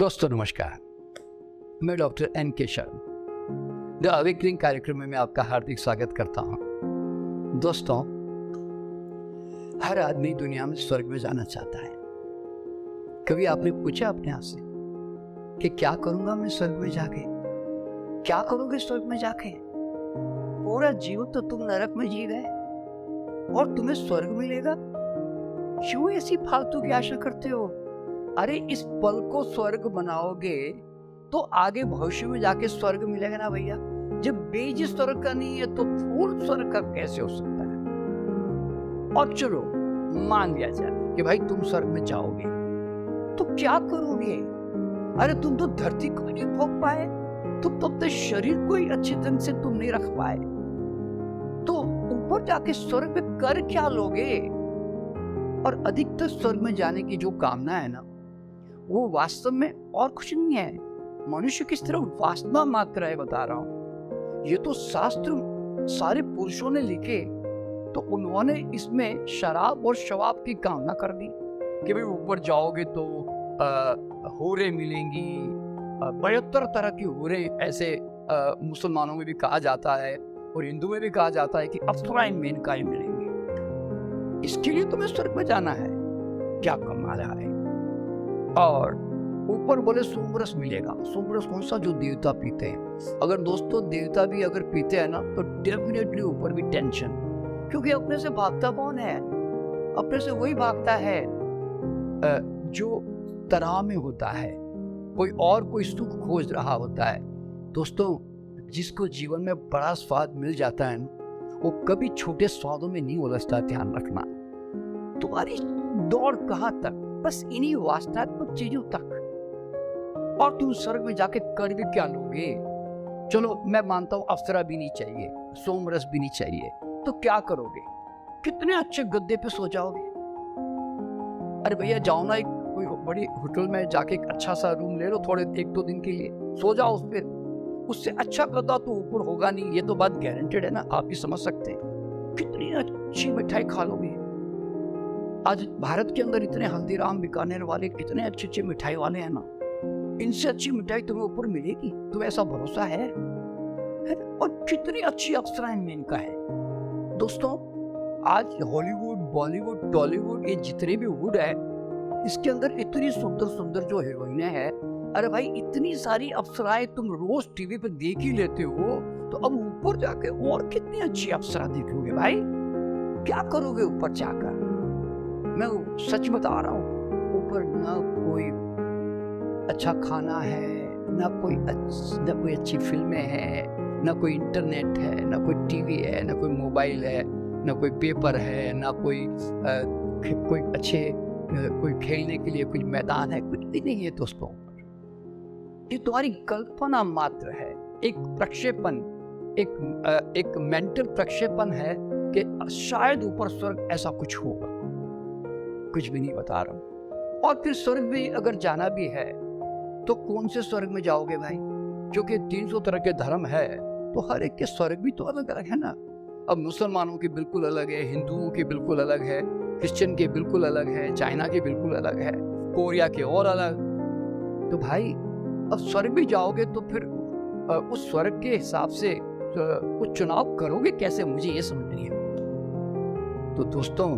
दोस्तों नमस्कार, मैं डॉक्टर एन के शर्मा द अवेकनिंग कार्यक्रम में मैं आपका हार्दिक स्वागत करता हूं। दोस्तों, हर आदमी दुनिया में स्वर्ग में जाना चाहता है। कभी आपने पूछा अपने आप से कि क्या करूंगा मैं स्वर्ग में जाके? क्या करोगे स्वर्ग में जाके? पूरा जीवन तो तुम नरक में जी गए और तुम्हें स्वर्ग मिलेगा? क्यों ऐसी फालतू की आशा करते हो? अरे इस पल को स्वर्ग बनाओगे तो आगे भविष्य में जाके स्वर्ग मिलेगा ना भैया। जब बीज स्वर्ग का नहीं है तो फूल स्वर्ग का कैसे हो सकता है? और चलो मान लिया जाए कि भाई तुम स्वर्ग में जाओगे तो क्या करोगे? अरे तुम तो धरती को नहीं भोग पाए, तुम तो अपने शरीर को ही अच्छे ढंग से तुम नहीं रख पाए, तो ऊपर जाके स्वर्ग में कर क्या लोगे? और अधिकतर स्वर्ग में जाने की जो कामना है ना, वो वास्तव में और कुछ नहीं है, मनुष्य की सिर्फ वासना मात्र है। बता रहा हूं, ये तो शास्त्र सारे पुरुषों ने लिखे, तो उन्होंने इसमें शराब और शवाब की कामना कर दी कि भाई ऊपर जाओगे तो होरें मिलेंगी, 72 तरह की होरें ऐसे मुसलमानों में भी कहा जाता है और हिंदू में भी कहा जाता है कि अप्सराएं मेनकाएं मिलेंगी। इसके लिए तुम्हें स्वर्ग में जाना है? क्या कमाल है। और ऊपर बोले सोमरस मिलेगा। सोमरस कौन सा? जो देवता पीते हैं। अगर दोस्तों देवता भी अगर पीते हैं ना तो डेफिनेटली ऊपर भी टेंशन, क्योंकि अपने से भागता कौन है? अपने से वही भागता है जो तनाव में होता है, कोई सुख खोज रहा होता है। दोस्तों, जिसको जीवन में बड़ा स्वाद मिल जाता है ना, वो कभी छोटे स्वादों में नहीं उलझता। ध्यान रखना, तुम्हारी दौड़ कहां तक? बस इन्हीं वास्तविक चीजों तक। और तुम स्वर्ग में जाके कर भी क्या लोगे? चलो मैं मानता हूं अप्सरा भी नहीं चाहिए, सोमरस भी नहीं चाहिए, तो क्या करोगे? कितने अच्छे गद्दे पे सो जाओगे। अरे भैया जाओ ना, एक कोई बड़ी होटल में जाके एक अच्छा सा रूम ले लो, थोड़े 1-2 दिन के लिए सो जाओ उस पर। उससे अच्छा गद्दा तो ऊपर होगा नहीं, ये तो बात गारंटेड है ना, आप भी समझ सकते हैं। कितनी अच्छी मिठाई खा लोगे। आज भारत के अंदर इतने हल्दीराम, बीकानेर वाले कितने अच्छे अच्छे मिठाई वाले हैं ना, इनसे अच्छी मिठाई तुम्हें ऊपर मिलेगी? तुम्हें ऐसा भरोसा है? और कितनी अच्छी अप्सराएं मेनका है। दोस्तों, आज हॉलीवुड, बॉलीवुड, टॉलीवुड, ये जितने भी वुड है, इसके अंदर इतनी सुंदर सुंदर जो हीरोइनें हैं, अरे भाई इतनी सारी अप्सराएं तुम रोज टीवी पे देख ही लेते हो, तो अब ऊपर जाके और कितनी अच्छी अप्सरा देखोगे भाई? क्या करोगे ऊपर जाकर? मैं सच बता रहा हूँ, ऊपर ना कोई अच्छा खाना है, ना कोई अच्छी फिल्में हैं, ना कोई इंटरनेट है, ना कोई टीवी है, ना कोई मोबाइल है, ना कोई पेपर है, ना कोई कोई खेलने के लिए कोई मैदान है, कुछ भी नहीं है दोस्तों। ये तुम्हारी कल्पना मात्र है, एक प्रक्षेपण, एक मेंटल प्रक्षेपण है कि शायद ऊपर स्वर्ग ऐसा कुछ होगा। कुछ भी नहीं बता रहा हूं। और फिर स्वर्ग में अगर जाना भी है तो कौन से स्वर्ग में जाओगे भाई? क्योंकि 300 तरह के धर्म है, तो हर एक के स्वर्ग भी तो अलग अलग है ना। अब मुसलमानों की बिल्कुल अलग है, हिंदुओं की बिल्कुल अलग है, क्रिश्चियन के बिल्कुल अलग है, चाइना के बिल्कुल अलग है, कोरिया के और अलग। तो भाई अब स्वर्ग भी जाओगे तो फिर उस स्वर्ग के हिसाब से कुछ चुनाव करोगे कैसे? मुझे ये समझ नहीं है। तो दोस्तों,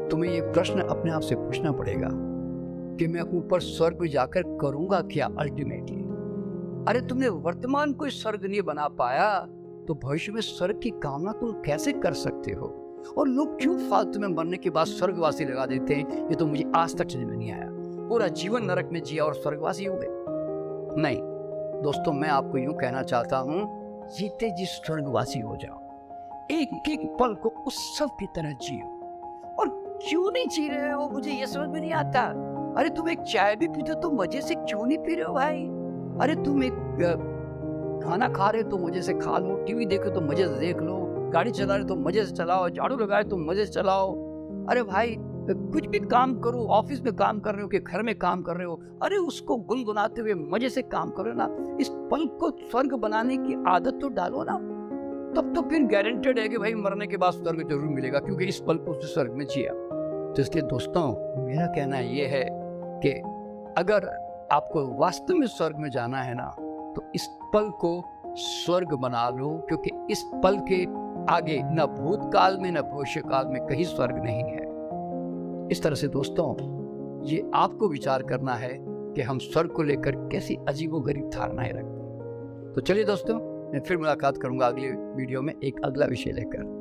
तुम्हें ये प्रश्न अपने आप से पूछना पड़ेगा कि मैं ऊपर स्वर्ग में जाकर करूंगा क्या अल्टीमेटली? अरे तुमने वर्तमान को स्वर्ग नहीं बना पाया तो भविष्य में स्वर्ग की कामना तुम कैसे कर सकते हो? और लोग क्यों फालतू में मरने के बाद स्वर्गवासी लगा देते हैं, ये तो मुझे आज तक समझ में नहीं आया। पूरा जीवन नरक में जिया और स्वर्गवासी हो गए। नहीं दोस्तों, मैं आपको यूं कहना चाहता हूं, जीते जी स्वर्गवासी हो जाओ, एक एक पल को उत्सव की तरह जियो। और क्यों नहीं जी रहे हो, मुझे ये समझ में नहीं आता। अरे तुम एक चाय भी पीते हो तो मजे से क्यों नहीं पी रहे हो भाई? अरे तुम एक खाना खा रहे हो तो मजे से खा लो, टीवी देखो तो मजे से देख लो, गाड़ी चला रहे तो मजे से चलाओ, झाड़ू लगाए तो मजे से चलाओ। अरे भाई कुछ भी काम करो, ऑफिस में काम कर रहे हो कि घर में काम कर रहे हो, अरे उसको गुनगुनाते हुए मजे से काम करो ना। इस पल को स्वर्ग बनाने की आदत तो डालो ना, तब तो फिर गारंटेड है कि भाई मरने के बाद स्वर्ग जरूर मिलेगा, क्योंकि इस पल को स्वर्ग में जिया। तो इसलिए दोस्तों, मेरा कहना ये है कि अगर आपको वास्तव में स्वर्ग में जाना है ना, तो इस पल को स्वर्ग बना लो, क्योंकि इस पल के आगे न भूतकाल में न भविष्य काल में कहीं स्वर्ग नहीं है। इस तरह से दोस्तों, ये आपको विचार करना है कि हम स्वर्ग को लेकर कैसी अजीबोगरीब धारणाएं रखते हैं। तो चलिए दोस्तों, मैं फिर मुलाकात करूंगा अगले वीडियो में एक अगला विषय लेकर।